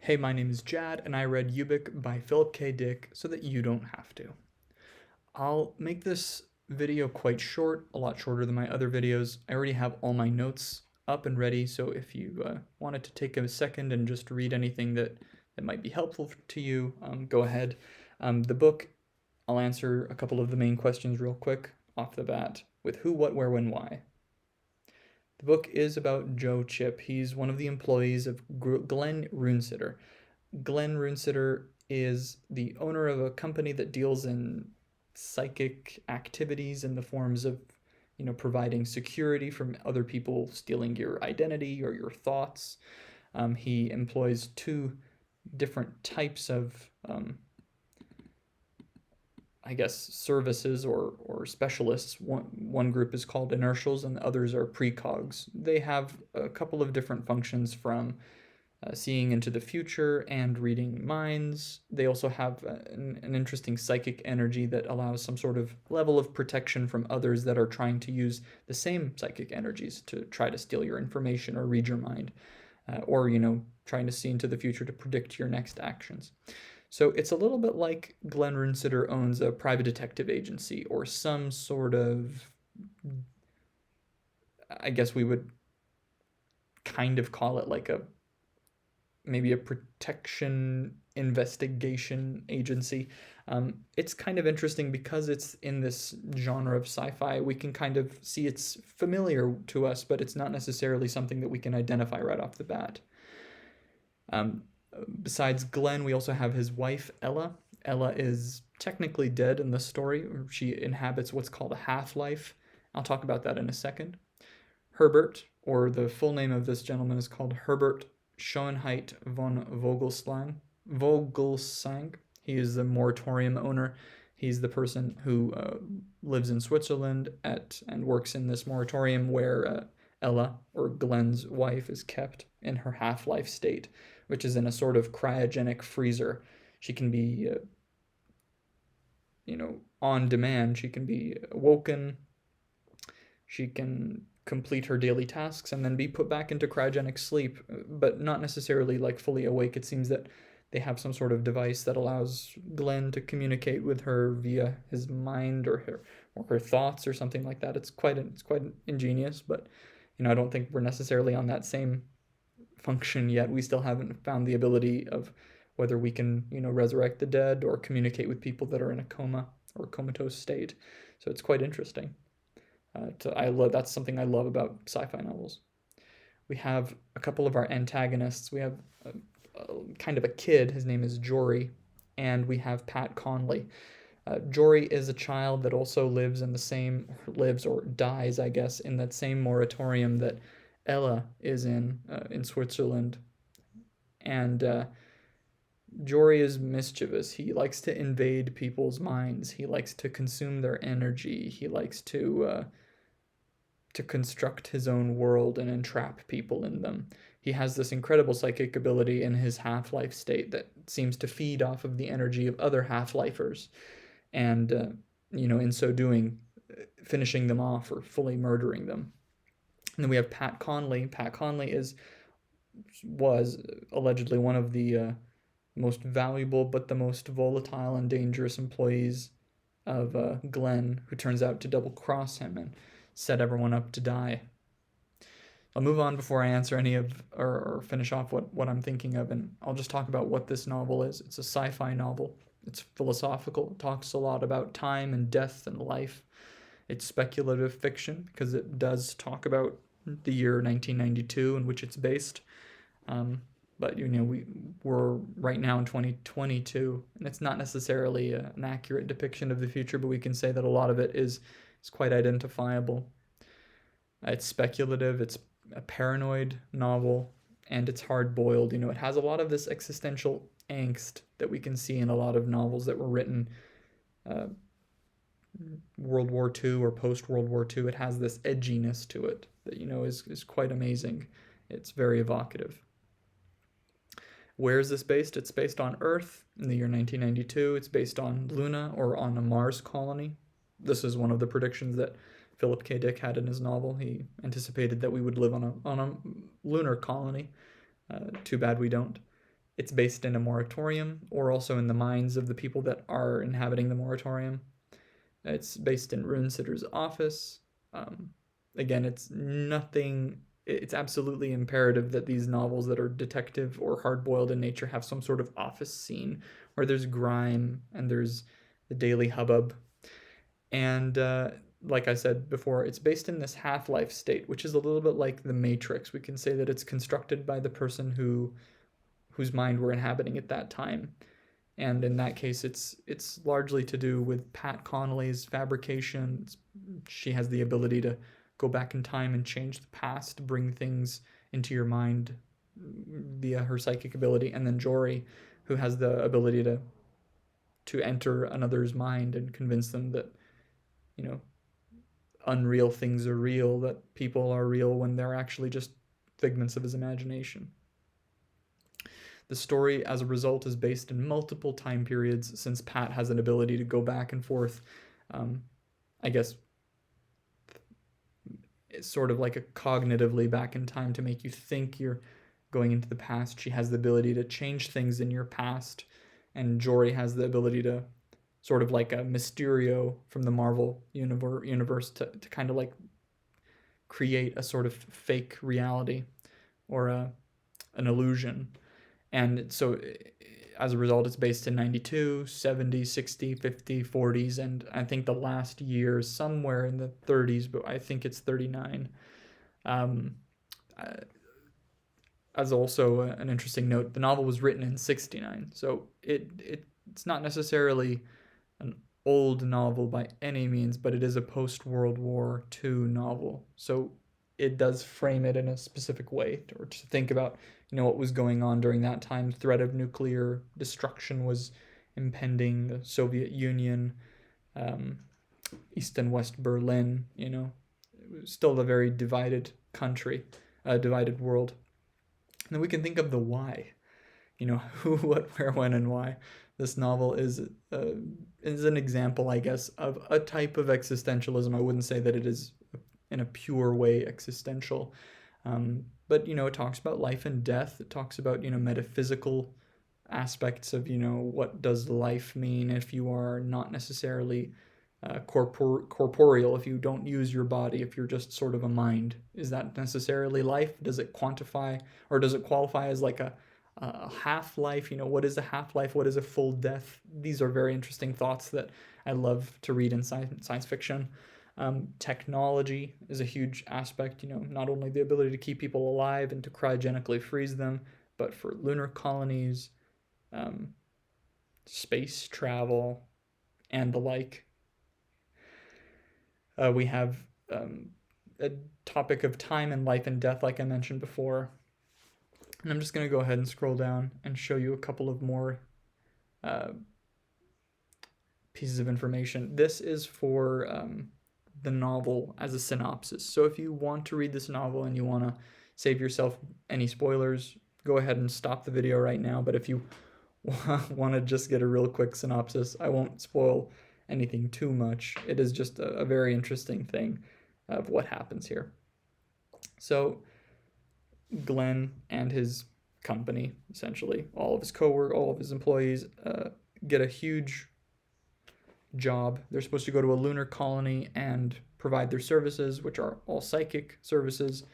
Hey, my name is Jad, and I read Ubik by Philip K. Dick so that you don't have to. I'll make this video quite short, a lot shorter than my other videos. I already have all my notes up and ready, so if you wanted to take a second and just read anything that might be helpful to you, go ahead. The book, I'll answer a couple of the main questions real quick off the bat with who, what, where, when, why. The book is about Joe Chip. He's one of the employees of Glenn Runesitter. Glenn Runesitter is the owner of a company that deals in psychic activities in the forms of, providing security from other people stealing your identity or your thoughts. He employs two different types of services or specialists. One group is called inertials and the others are precogs. They have a couple of different functions from seeing into the future and reading minds. They also have an interesting psychic energy that allows some sort of level of protection from others that are trying to use the same psychic energies to try to steal your information or read your mind, or trying to see into the future to predict your next actions. So it's a little bit like Glenn Runesitter owns a private detective agency or some sort of, I guess we would kind of call it like maybe a protection investigation agency. It's kind of interesting because it's in this genre of sci-fi. We can kind of see it's familiar to us, but it's not necessarily something that we can identify right off the bat. Besides Glenn, we also have his wife, Ella. Ella is technically dead in the story. She inhabits what's called a half-life. I'll talk about that in a second. Herbert, or the full name of this gentleman is called Herbert Schoenheit von Vogelstein. He is the moratorium owner. He's the person who lives in Switzerland and works in this moratorium where Ella, or Glenn's wife, is kept in her half-life state, which is in a sort of cryogenic freezer. She can be, on demand. She can be awoken. She can complete her daily tasks and then be put back into cryogenic sleep, but not necessarily like fully awake. It seems that they have some sort of device that allows Glenn to communicate with her via his mind or her thoughts or something like that. It's quite ingenious, but I don't think we're necessarily on that same function yet. We still haven't found the ability of whether we can, resurrect the dead or communicate with people that are in a coma or comatose state. So it's quite interesting. That's something I love about sci-fi novels. We have a couple of our antagonists. We have kind of a kid. His name is Jory, and we have Pat Conley. Jory is a child that also lives or dies, I guess, in that same moratorium that Ella is in Switzerland. And Jory is mischievous. He likes to invade people's minds. He likes to consume their energy. He likes to construct his own world and entrap people in them. He has this incredible psychic ability in his half-life state that seems to feed off of the energy of other half-lifers, and in so doing, finishing them off or fully murdering them. And then we have Pat Conley. Pat Conley was allegedly one of the most valuable but the most volatile and dangerous employees of Glenn, who turns out to double-cross him and set everyone up to die. I'll move on before I answer any of or finish off what I'm thinking of, and I'll just talk about what this novel is. It's a sci-fi novel. It's philosophical. It talks a lot about time and death and life. It's speculative fiction because it does talk about the year 1992 in which it's based. But we're right now in 2022, and it's not necessarily an accurate depiction of the future, but we can say that a lot of it is quite identifiable. It's speculative. It's a paranoid novel, and it's hard-boiled. It has a lot of this existential angst that we can see in a lot of novels that were written World War II or post-World War II. It has this edginess to it that, is quite amazing. It's very evocative. Where is this based? It's based on Earth in the year 1992. It's based on Luna, or on a Mars colony. This is one of the predictions that Philip K. Dick had in his novel. He anticipated that we would live on a lunar colony. Too bad we don't. It's based in a moratorium, or also in the minds of the people that are inhabiting the moratorium. It's based in Runesitter's office. Um, Again, it's nothing. It's absolutely imperative that these novels that are detective or hard-boiled in nature have some sort of office scene where there's grime and there's the daily hubbub. And like I said before, it's based in this half-life state, which is a little bit like the Matrix. We can say that it's constructed by the person whose mind we're inhabiting at that time. And in that case, it's largely to do with Pat Connolly's fabrication. She has the ability to go back in time and change the past, bring things into your mind via her psychic ability, and then Jory, who has the ability to enter another's mind and convince them that, you know, unreal things are real, that people are real when they're actually just figments of his imagination. The story, as a result, is based in multiple time periods, since Pat has an ability to go back and forth. I guess it's sort of like a cognitively back in time to make you think you're going into the past. She has the ability to change things in your past, and Jory has the ability to, sort of like a Mysterio from the Marvel universe, to kind of like create a sort of fake reality or an illusion. And so as a result, it's based in 92, 70, 60, 50, 40s, and I think the last year is somewhere in the 30s, but I think it's 39. Um, uh, as also an interesting note, the novel was written in 69, so it's not necessarily an old novel by any means, but it is a post-World War II novel. So it does frame it in a specific way, or to think about, what was going on during that time. Threat of nuclear destruction was impending. The Soviet Union, um, East and West Berlin. It was still a very divided country, divided world. And then we can think of the why. Who, what, where, when, and why. This novel is an example, I guess, of a type of existentialism. I wouldn't say that it is in a pure way existential, but it talks about life and death. It talks about metaphysical aspects of what does life mean if you are not necessarily corporeal, if you don't use your body, if you're just sort of a mind. Is that necessarily life? Does it quantify, or does it qualify as like a half-life? What is a half-life? What is a full death? These are very interesting thoughts that I love to read in science fiction. Technology is a huge aspect, not only the ability to keep people alive and to cryogenically freeze them, but for lunar colonies, space travel, and the like. We have a topic of time and life and death, like I mentioned before. And I'm just going to go ahead and scroll down and show you a couple of more pieces of information. This is for the novel as a synopsis. So if you want to read this novel and you want to save yourself any spoilers, go ahead and stop the video right now. But if you want to just get a real quick synopsis, I won't spoil anything too much. It is just a very interesting thing of what happens here. So Glenn and his company, essentially all of his coworkers, all of his employees, get a huge job. They're supposed to go to a lunar colony and provide their services, which are all psychic services.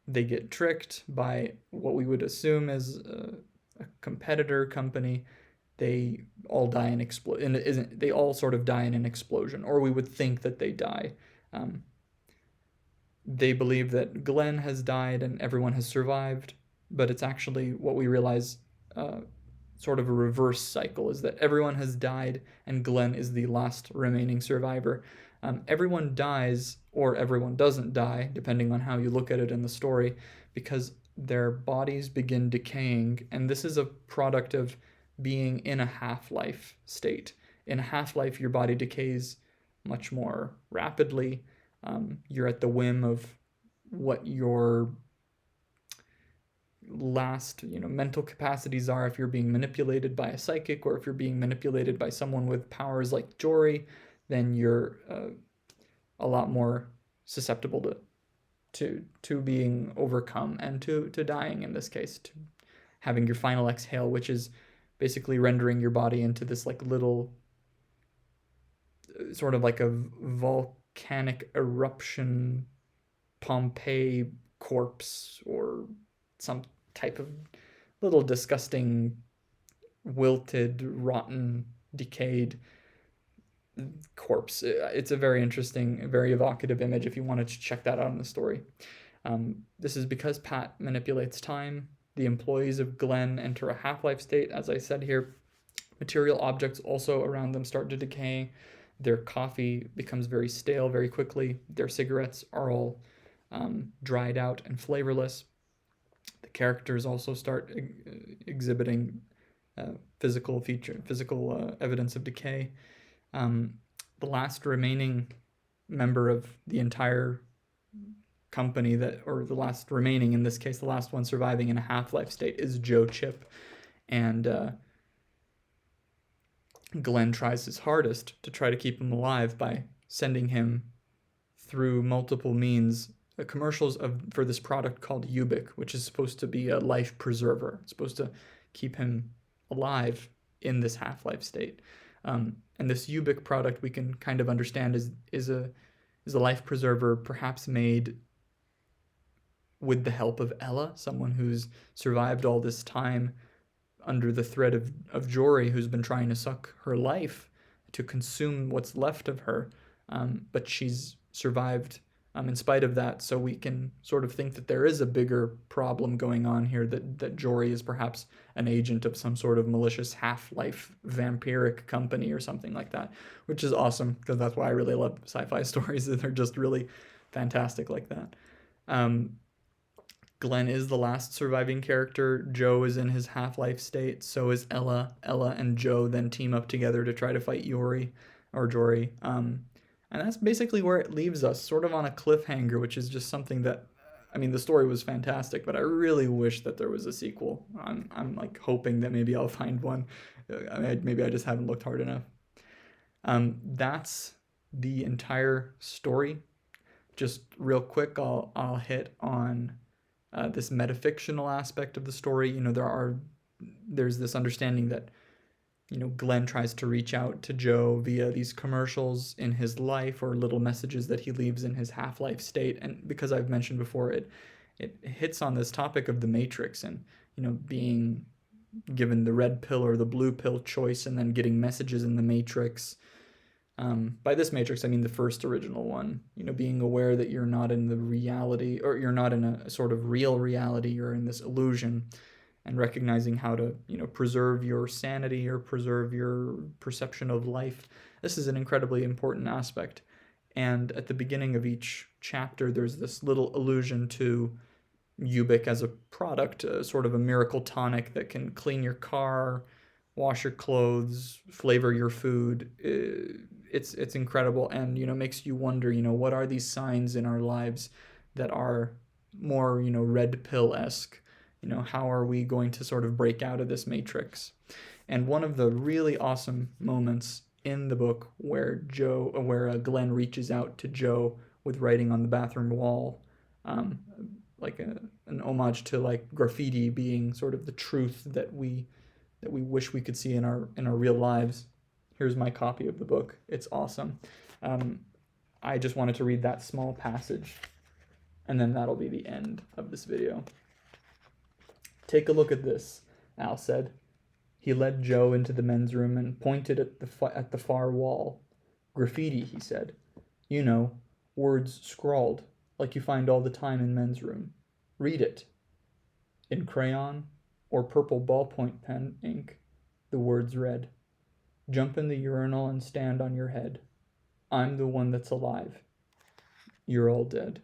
They get tricked by what we would assume is a competitor company. They all die in they all sort of die in an explosion, or we would think that they die. They believe that Glenn has died and everyone has survived, but it's actually what we realize, sort of a reverse cycle, is that everyone has died and Glenn is the last remaining survivor. Everyone dies, or everyone doesn't die, depending on how you look at it in the story, because their bodies begin decaying, and this is a product of being in a half-life state. In a half-life, your body decays much more rapidly. You're at the whim of what your last mental capacities are, if you're being manipulated by a psychic, or if you're being manipulated by someone with powers like Jory, then you're a lot more susceptible to being overcome and to dying in this case. having your final exhale, which is basically rendering your body into this like little sort of like a volcanic eruption Pompeii corpse or some type of little disgusting, wilted, rotten, decayed corpse. It's a very interesting, very evocative image if you wanted to check that out in the story. This is because Pat manipulates time. The employees of Glenn enter a half-life state, as I said here. Material objects also around them start to decay. Their coffee becomes very stale very quickly. Their cigarettes are all dried out and flavorless. The characters also start exhibiting physical evidence of decay. The last remaining member of the entire company or the last remaining, in this case, the last one surviving in a half-life state, is Joe Chip. And Glenn tries his hardest to try to keep him alive by sending him through multiple means commercials for this product called Ubik, which is supposed to be a life preserver. It's supposed to keep him alive in this half-life state. And this Ubik product we can kind of understand is a life preserver, perhaps made with the help of Ella, someone who's survived all this time under the threat of Jory, who's been trying to suck her life to consume what's left of her. But she's survived in spite of that, so we can sort of think that there is a bigger problem going on here, that Jory is perhaps an agent of some sort of malicious half-life vampiric company or something like that, which is awesome, because that's why I really love sci-fi stories. They're just really fantastic like that. Glenn is the last surviving character. Joe is in his half-life state. So is Ella. Ella and Joe then team up together to try to fight Jory. And that's basically where it leaves us, sort of on a cliffhanger, which is just something that, I mean, the story was fantastic, but I really wish that there was a sequel. I'm like hoping that maybe I'll find one. Maybe I just haven't looked hard enough. That's the entire story. Just real quick, I'll hit on this metafictional aspect of the story. You know, there's this understanding that, you know, Glenn tries to reach out to Joe via these commercials in his life or little messages that he leaves in his half-life state. And because I've mentioned before, it hits on this topic of the Matrix and, you know, being given the red pill or the blue pill choice and then getting messages in the Matrix. By this Matrix, I mean the first original one, you know, being aware that you're not in the reality, or you're not in a sort of real reality, you're in this illusion, and recognizing how to, you know, preserve your sanity or preserve your perception of life. This is an incredibly important aspect. And at the beginning of each chapter, there's this little allusion to Ubik as a product, sort of a miracle tonic that can clean your car, wash your clothes, flavor your food. It's incredible, and, you know, makes you wonder, you know, what are these signs in our lives that are more, you know, red pill-esque? You know, how are we going to sort of break out of this matrix? And one of the really awesome moments in the book where Glenn reaches out to Joe with writing on the bathroom wall, like an homage to like graffiti being sort of the truth that we wish we could see in our real lives. Here's my copy of the book. It's awesome. I just wanted to read that small passage, and then that'll be the end of this video. "Take a look at this," Al said. He led Joe into the men's room and pointed at the far wall. "Graffiti," he said. "You know, words scrawled, like you find all the time in men's room. Read it." In crayon or purple ballpoint pen ink, the words read, "Jump in the urinal and stand on your head. I'm the one that's alive. You're all dead."